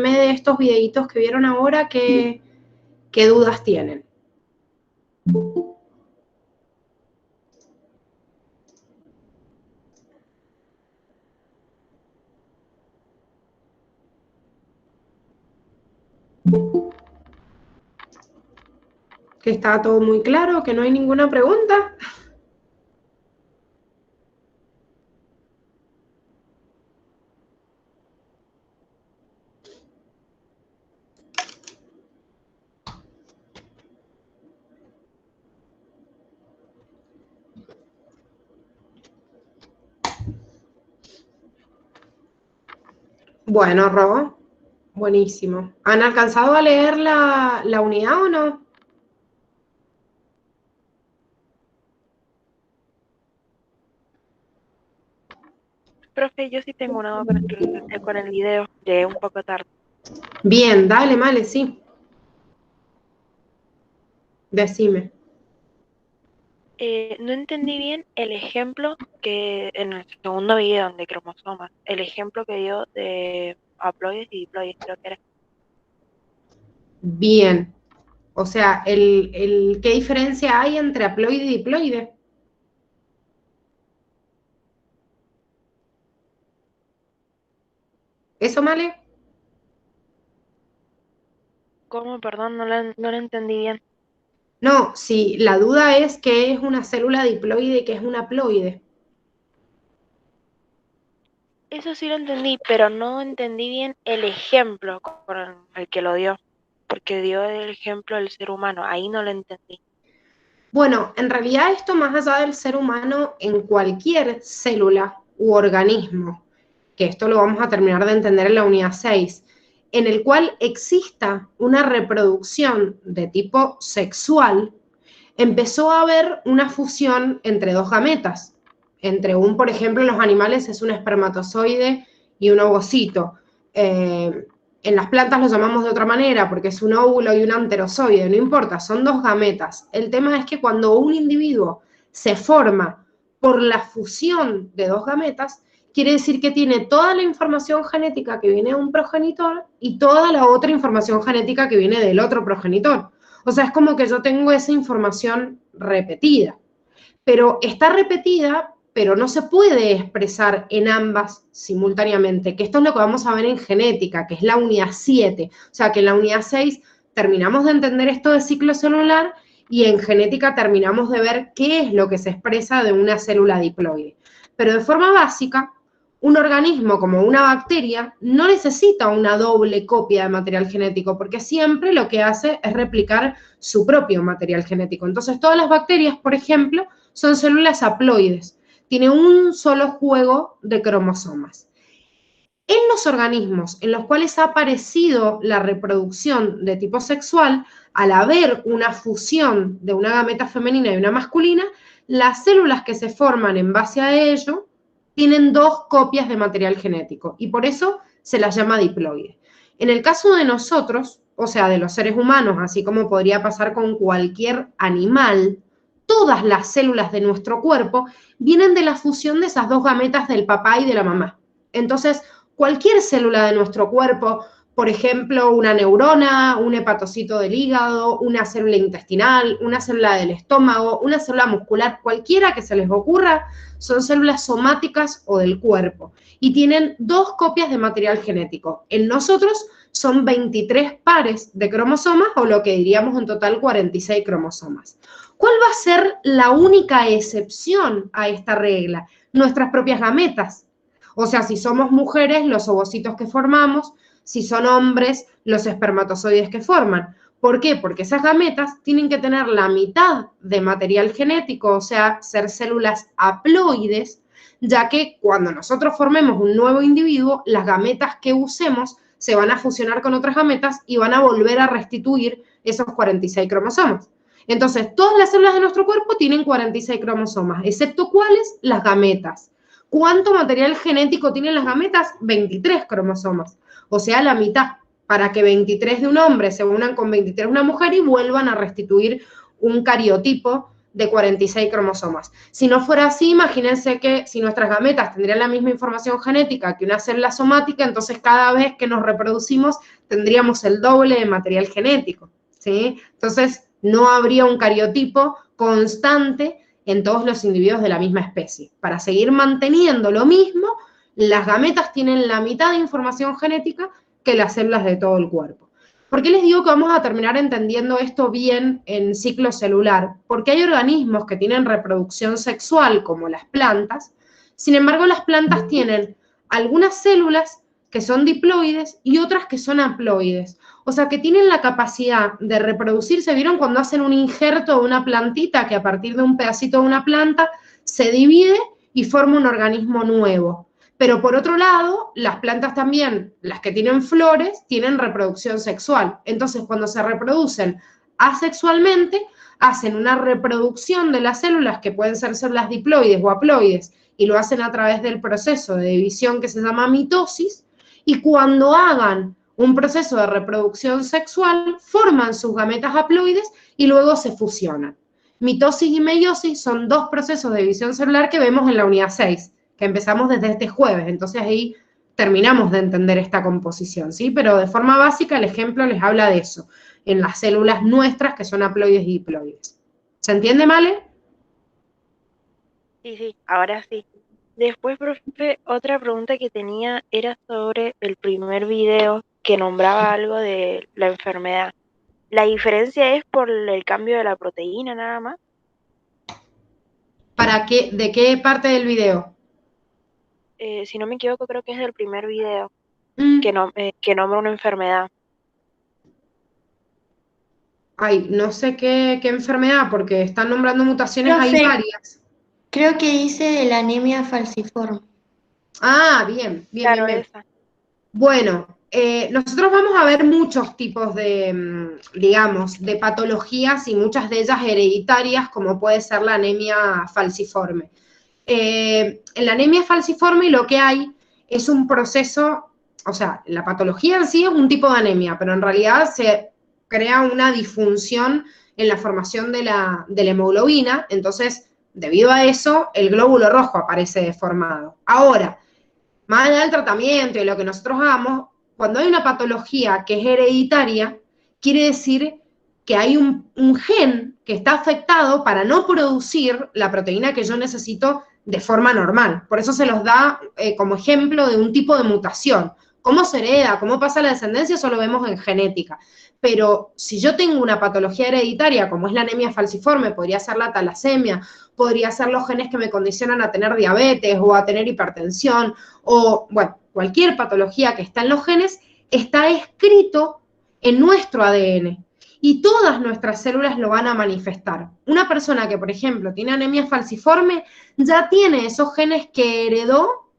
de estos videitos que vieron ahora, ¿qué dudas tienen? ¿Que está todo muy claro? ¿Que no hay ninguna pregunta? Bueno, Ro, buenísimo. ¿Han alcanzado a leer la unidad o no? Profe, yo sí tengo una duda con el video, llegué un poco tarde. Bien, dale, Male, sí. Decime. No entendí bien el ejemplo que en el segundo video de cromosomas, el ejemplo que dio de haploides y diploides, creo que era. Bien. O sea, ¿qué diferencia hay entre haploide y diploide? ¿Eso, Male? ¿Cómo? Perdón, no lo entendí bien. No, sí, la duda es qué es una célula diploide y qué es una haploide. Eso sí lo entendí, pero no entendí bien el ejemplo con el que lo dio, porque dio el ejemplo del ser humano, ahí no lo entendí. Bueno, en realidad esto más allá del ser humano en cualquier célula u organismo, que esto lo vamos a terminar de entender en la unidad 6, en el cual exista una reproducción de tipo sexual, empezó a haber una fusión entre dos gametas. Por ejemplo, en los animales es un espermatozoide y un ovocito. En las plantas lo llamamos de otra manera porque es un óvulo y un anterozoide, no importa, son dos gametas. El tema es que cuando un individuo se forma por la fusión de dos gametas, quiere decir que tiene toda la información genética que viene de un progenitor y toda la otra información genética que viene del otro progenitor. O sea, es como que yo tengo esa información repetida, pero está repetida, pero no se puede expresar en ambas simultáneamente, que esto es lo que vamos a ver en genética, que es la unidad 7. O sea, que en la unidad 6 terminamos de entender esto de ciclo celular y en genética terminamos de ver qué es lo que se expresa de una célula diploide. Pero de forma básica, un organismo como una bacteria no necesita una doble copia de material genético porque siempre lo que hace es replicar su propio material genético. Entonces, todas las bacterias, por ejemplo, son células haploides. Tiene un solo juego de cromosomas. En los organismos en los cuales ha aparecido la reproducción de tipo sexual, al haber una fusión de una gameta femenina y una masculina, las células que se forman en base a ello tienen dos copias de material genético y por eso se las llama diploide. En el caso de nosotros, o sea, de los seres humanos, así como podría pasar con cualquier animal, todas las células de nuestro cuerpo vienen de la fusión de esas dos gametas del papá y de la mamá. Entonces, cualquier célula de nuestro cuerpo, por ejemplo, una neurona, un hepatocito del hígado, una célula intestinal, una célula del estómago, una célula muscular, cualquiera que se les ocurra, son células somáticas o del cuerpo y tienen dos copias de material genético. En nosotros son 23 pares de cromosomas o lo que diríamos en total 46 cromosomas. ¿Cuál va a ser la única excepción a esta regla? Nuestras propias gametas. O sea, si somos mujeres, los ovocitos que formamos, si son hombres, los espermatozoides que forman. ¿Por qué? Porque esas gametas tienen que tener la mitad de material genético, o sea, ser células haploides, ya que cuando nosotros formemos un nuevo individuo, las gametas que usemos se van a fusionar con otras gametas y van a volver a restituir esos 46 cromosomas. Entonces, todas las células de nuestro cuerpo tienen 46 cromosomas, excepto cuáles, las gametas. ¿Cuánto material genético tienen las gametas? 23 cromosomas, o sea, la mitad, para que 23 de un hombre se unan con 23 de una mujer y vuelvan a restituir un cariotipo de 46 cromosomas. Si no fuera así, imagínense que si nuestras gametas tendrían la misma información genética que una célula somática, entonces cada vez que nos reproducimos tendríamos el doble de material genético, ¿sí? Entonces no habría un cariotipo constante en todos los individuos de la misma especie. Para seguir manteniendo lo mismo, las gametas tienen la mitad de información genética que las células de todo el cuerpo. ¿Por qué les digo que vamos a terminar entendiendo esto bien en ciclo celular? Porque hay organismos que tienen reproducción sexual, como las plantas. Sin embargo, las plantas tienen algunas células que son diploides y otras que son haploides. O sea, que tienen la capacidad de reproducirse. ¿Vieron cuando hacen un injerto de una plantita que a partir de un pedacito de una planta se divide y forma un organismo nuevo? Pero por otro lado, las plantas también, las que tienen flores, tienen reproducción sexual. Entonces, cuando se reproducen asexualmente, hacen una reproducción de las células, que pueden ser células diploides o haploides, y lo hacen a través del proceso de división que se llama mitosis, y cuando hagan un proceso de reproducción sexual, forman sus gametas haploides y luego se fusionan. Mitosis y meiosis son dos procesos de división celular que vemos en la unidad 6, que empezamos desde este jueves, entonces ahí terminamos de entender esta composición, ¿sí? Pero de forma básica el ejemplo les habla de eso, en las células nuestras que son haploides y diploides. ¿Se entiende, Male? Sí, ahora sí. Después, profe, otra pregunta que tenía era sobre el primer video que nombraba algo de la enfermedad. ¿La diferencia es por el cambio de la proteína nada más? ¿Para qué? ¿De qué parte del video? Si no me equivoco, creo que es del primer video Mm. que nombra una enfermedad. Ay, no sé qué enfermedad, porque están nombrando mutaciones, hay Profe, varias. creo que dice de la anemia falciforme. Ah, bien, bien, Claro, bien, bien. esa. Bueno, nosotros vamos a ver muchos tipos de, digamos, de patologías y muchas de ellas hereditarias, como puede ser la anemia falciforme. En la anemia falciforme lo que hay es un proceso, o sea, la patología en sí es un tipo de anemia, pero en realidad se crea una disfunción en la formación de la hemoglobina, entonces, debido a eso, el glóbulo rojo aparece deformado. Ahora, más allá del tratamiento y lo que nosotros hagamos, cuando hay una patología que es hereditaria, quiere decir que hay un gen que está afectado para no producir la proteína que yo necesito de forma normal. Por eso se los da como ejemplo de un tipo de mutación. ¿Cómo se hereda? ¿Cómo pasa la descendencia? Eso lo vemos en genética. Pero si yo tengo una patología hereditaria, como es la anemia falciforme, podría ser la talasemia, podría ser los genes que me condicionan a tener diabetes o a tener hipertensión, o, bueno, cualquier patología que está en los genes, está escrito en nuestro ADN. Y todas nuestras células lo van a manifestar. Una persona que, por ejemplo, tiene anemia falciforme, ya tiene esos genes que heredó,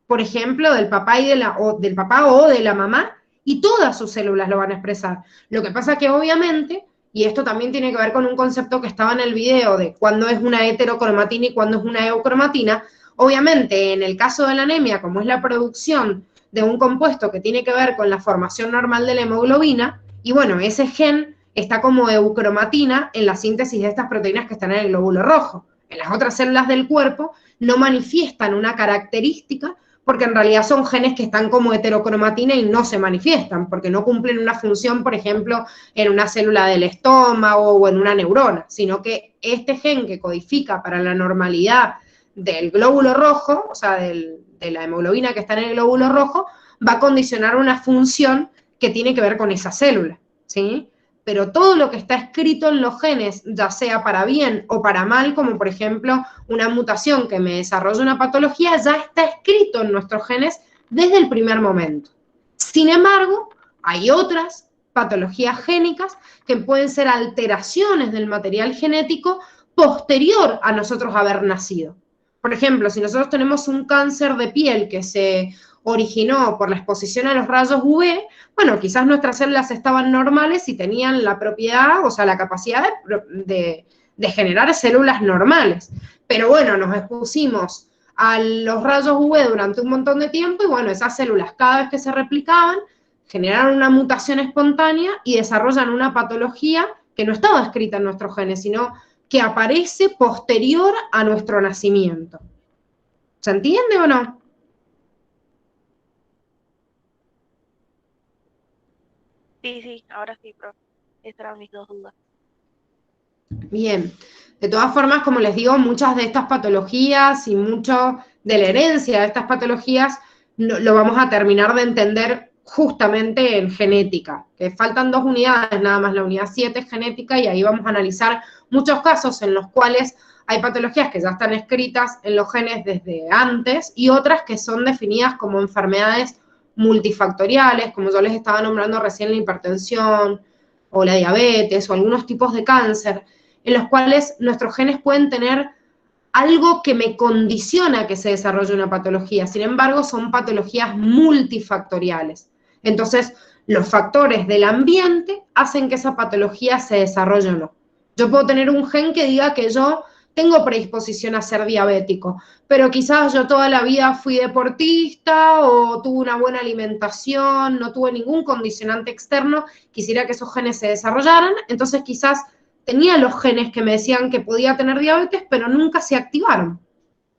por ejemplo, del papá del papá o de la mamá, y todas sus células lo van a expresar. Lo que pasa que obviamente, y esto también tiene que ver con un concepto que estaba en el video de cuándo es una heterocromatina y cuándo es una eucromatina, obviamente en el caso de la anemia, como es la producción de un compuesto que tiene que ver con la formación normal de la hemoglobina, y bueno, ese gen está como eucromatina en la síntesis de estas proteínas que están en el glóbulo rojo. En las otras células del cuerpo no manifiestan una característica porque en realidad son genes que están como heterocromatina y no se manifiestan, porque no cumplen una función, por ejemplo, en una célula del estómago o en una neurona, sino que este gen que codifica para la normalidad del glóbulo rojo, o sea, de la hemoglobina que está en el glóbulo rojo, va a condicionar una función que tiene que ver con esa célula, ¿sí? Pero todo lo que está escrito en los genes, ya sea para bien o para mal, como por ejemplo una mutación que me desarrolla una patología, ya está escrito en nuestros genes desde el primer momento. Sin embargo, hay otras patologías génicas que pueden ser alteraciones del material genético posterior a nosotros haber nacido. Por ejemplo, si nosotros tenemos un cáncer de piel que se originó por la exposición a los rayos UV, bueno, quizás nuestras células estaban normales y tenían la propiedad, o sea, la capacidad de generar células normales. Pero bueno, nos expusimos a los rayos UV durante un montón de tiempo y bueno, esas células cada vez que se replicaban generaron una mutación espontánea y desarrollan una patología que no estaba escrita en nuestros genes, sino que aparece posterior a nuestro nacimiento. ¿Se entiende o no? Sí, ahora sí, profe. Esas eran mis dos dudas. Bien. De todas formas, como les digo, muchas de estas patologías y mucho de la herencia de estas patologías lo vamos a terminar de entender justamente en genética, que faltan 2 unidades, nada más la unidad 7 es genética, y ahí vamos a analizar muchos casos en los cuales hay patologías que ya están escritas en los genes desde antes y otras que son definidas como enfermedades multifactoriales, como yo les estaba nombrando recién, la hipertensión o la diabetes o algunos tipos de cáncer, en los cuales nuestros genes pueden tener algo que me condiciona que se desarrolle una patología. Sin embargo, son patologías multifactoriales. Entonces, los factores del ambiente hacen que esa patología se desarrolle o no. Yo puedo tener un gen que diga que yo tengo predisposición a ser diabético, pero quizás yo toda la vida fui deportista o tuve una buena alimentación, no tuve ningún condicionante externo, quisiera que esos genes se desarrollaran, entonces quizás tenía los genes que me decían que podía tener diabetes, pero nunca se activaron.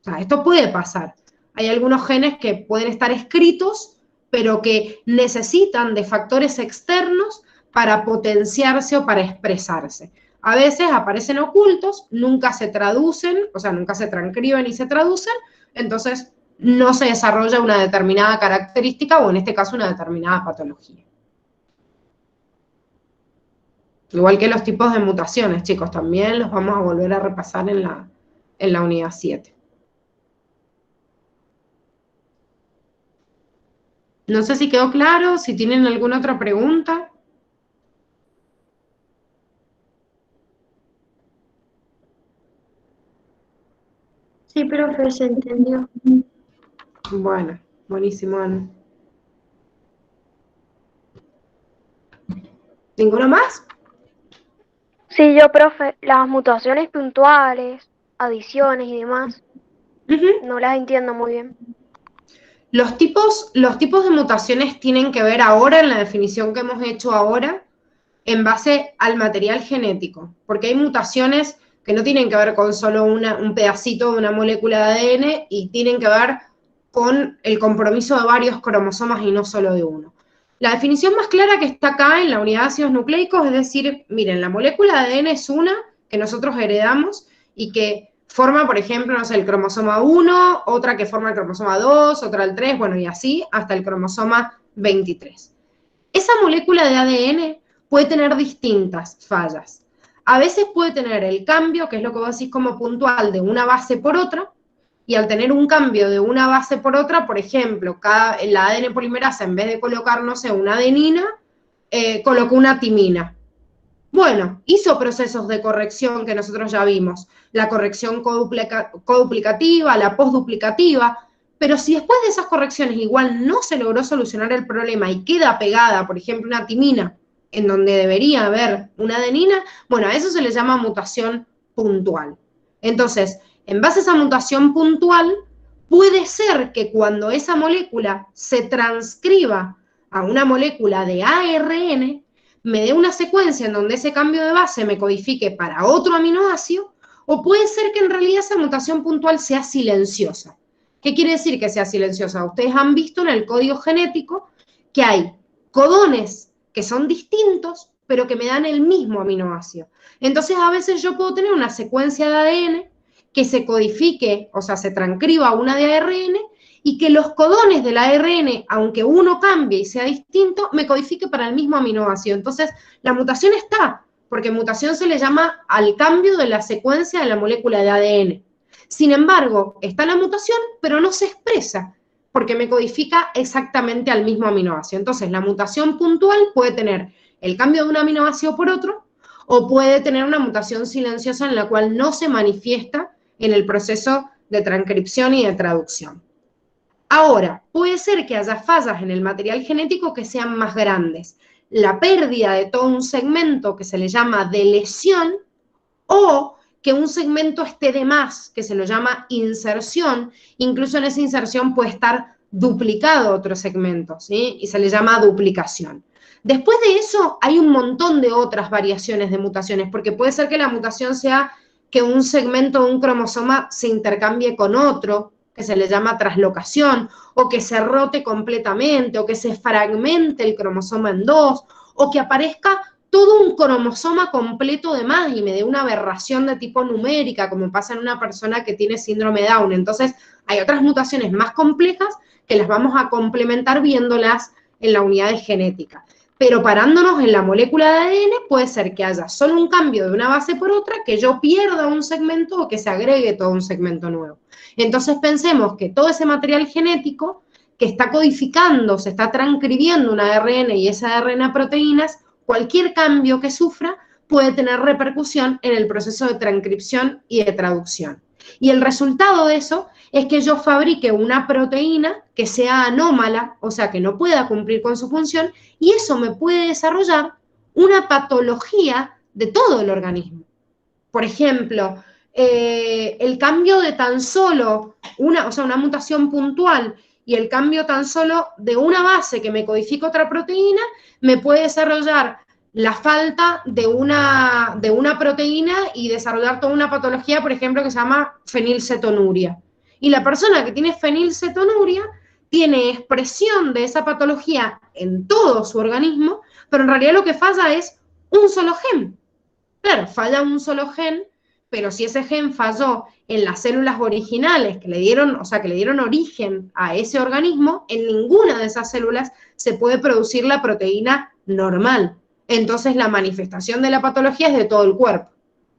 O sea, esto puede pasar. Hay algunos genes que pueden estar escritos, pero que necesitan de factores externos para potenciarse o para expresarse. A veces aparecen ocultos, nunca se traducen, o sea, nunca se transcriben y se traducen, entonces no se desarrolla una determinada característica o en este caso una determinada patología. Igual que los tipos de mutaciones, chicos, también los vamos a volver a repasar en la unidad 7. No sé si quedó claro, si tienen alguna otra pregunta. Sí, profe, se entendió. Bueno, buenísimo, Ana. ¿Ninguno más? Sí, yo, profe, las mutaciones puntuales, adiciones y demás, no las entiendo muy bien. Los tipos de mutaciones tienen que ver ahora, en la definición que hemos hecho ahora, en base al material genético, porque hay mutaciones que no tienen que ver con solo un pedacito de una molécula de ADN y tienen que ver con el compromiso de varios cromosomas y no solo de uno. La definición más clara que está acá en la unidad de ácidos nucleicos es decir, miren, la molécula de ADN es una que nosotros heredamos y que forma, por ejemplo, no sé, el cromosoma 1, otra que forma el cromosoma 2, otra el 3, bueno, y así hasta el cromosoma 23. Esa molécula de ADN puede tener distintas fallas. A veces puede tener el cambio, que es lo que vos decís como puntual, de una base por otra, y al tener un cambio de una base por otra, por ejemplo, la ADN polimerasa, en vez de colocar, no sé, una adenina, colocó una timina. Bueno, hizo procesos de corrección que nosotros ya vimos, la corrección coduplicativa, la postduplicativa, pero si después de esas correcciones igual no se logró solucionar el problema y queda pegada, por ejemplo, una timina en donde debería haber una adenina, bueno, a eso se le llama mutación puntual. Entonces, en base a esa mutación puntual, puede ser que cuando esa molécula se transcriba a una molécula de ARN, me dé una secuencia en donde ese cambio de base me codifique para otro aminoácido, o puede ser que en realidad esa mutación puntual sea silenciosa. ¿Qué quiere decir que sea silenciosa? Ustedes han visto en el código genético que hay codones que son distintos, pero que me dan el mismo aminoácido. Entonces, a veces yo puedo tener una secuencia de ADN que se codifique, o sea, se transcriba a una de ARN, y que los codones del ARN, aunque uno cambie y sea distinto, me codifique para el mismo aminoácido. Entonces, la mutación está, porque mutación se le llama al cambio de la secuencia de la molécula de ADN. Sin embargo, está la mutación, pero no se expresa, porque me codifica exactamente al mismo aminoácido. Entonces, la mutación puntual puede tener el cambio de un aminoácido por otro, o puede tener una mutación silenciosa en la cual no se manifiesta en el proceso de transcripción y de traducción. Ahora, puede ser que haya fallas en el material genético que sean más grandes. La pérdida de todo un segmento que se le llama deleción, o que un segmento esté de más, que se lo llama inserción. Incluso en esa inserción puede estar duplicado otro segmento, ¿sí? Y se le llama duplicación. Después de eso hay un montón de otras variaciones de mutaciones, porque puede ser que la mutación sea que un segmento de un cromosoma se intercambie con otro, que se le llama traslocación, o que se rote completamente, o que se fragmente el cromosoma en dos, o que aparezca todo un cromosoma completo de más y me dé una aberración de tipo numérica, como pasa en una persona que tiene síndrome Down. Entonces, hay otras mutaciones más complejas que las vamos a complementar viéndolas en la unidad de genética. Pero parándonos en la molécula de ADN, puede ser que haya solo un cambio de una base por otra, que yo pierda un segmento o que se agregue todo un segmento nuevo. Entonces pensemos que todo ese material genético que está codificando, se está transcribiendo un ARN y ese ARN a proteínas, cualquier cambio que sufra puede tener repercusión en el proceso de transcripción y de traducción. Y el resultado de eso es que yo fabrique una proteína que sea anómala, o sea, que no pueda cumplir con su función, y eso me puede desarrollar una patología de todo el organismo. Por ejemplo, el cambio de tan solo una mutación puntual y el cambio tan solo de una base que me codifica otra proteína me puede desarrollar la falta de una proteína y desarrollar toda una patología, por ejemplo, que se llama fenilcetonuria. Y la persona que tiene fenilcetonuria tiene expresión de esa patología en todo su organismo, pero en realidad lo que falla es un solo gen. Claro, falla un solo gen, pero si ese gen falló en las células originales que le dieron origen a ese organismo, en ninguna de esas células se puede producir la proteína normal. Entonces la manifestación de la patología es de todo el cuerpo.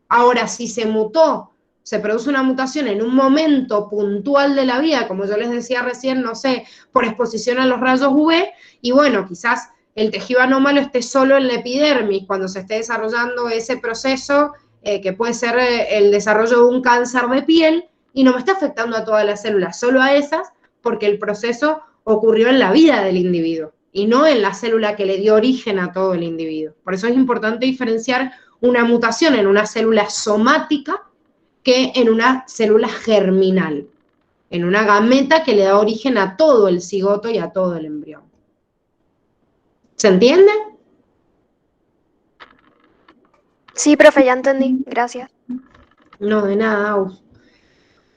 Ahora, si se produce una mutación en un momento puntual de la vida, como yo les decía recién, no sé, por exposición a los rayos UV, y bueno, quizás el tejido anómalo esté solo en la epidermis cuando se esté desarrollando ese proceso, que puede ser el desarrollo de un cáncer de piel, y no me está afectando a todas las células, solo a esas, porque el proceso ocurrió en la vida del individuo, y no en la célula que le dio origen a todo el individuo. Por eso es importante diferenciar una mutación en una célula somática que en una célula germinal, en una gameta que le da origen a todo el cigoto y a todo el embrión. ¿Se entiende? Sí, profe, ya entendí. Gracias. No, de nada, Aus.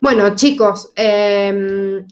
Bueno, chicos,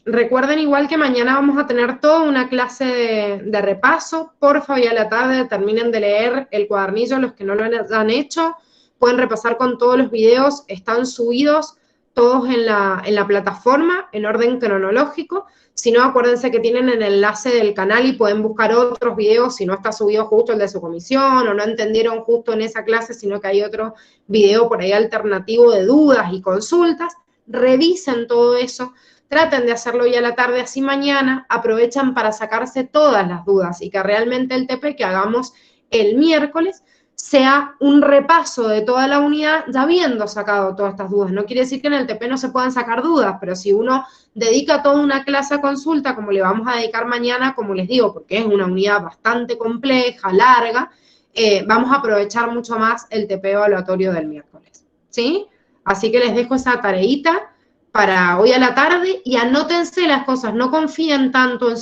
recuerden igual que mañana vamos a tener toda una clase de repaso. Porfa, hoy a la tarde terminen de leer el cuadernillo, los que no lo han hecho. Pueden repasar con todos los videos, están subidos todos en la plataforma, en orden cronológico. Si no, acuérdense que tienen el enlace del canal y pueden buscar otros videos si no está subido justo el de su comisión o no entendieron justo en esa clase, sino que hay otro video por ahí alternativo de dudas y consultas. Revisen todo eso, traten de hacerlo hoy a la tarde, así mañana aprovechan para sacarse todas las dudas y que realmente el TP que hagamos el miércoles sea un repaso de toda la unidad ya habiendo sacado todas estas dudas. No quiere decir que en el TP no se puedan sacar dudas, pero si uno dedica toda una clase a consulta, como le vamos a dedicar mañana, como les digo, porque es una unidad bastante compleja, larga, vamos a aprovechar mucho más el TP evaluatorio del miércoles, ¿sí? Así que les dejo esa tareita para hoy a la tarde y anótense las cosas, no confíen tanto en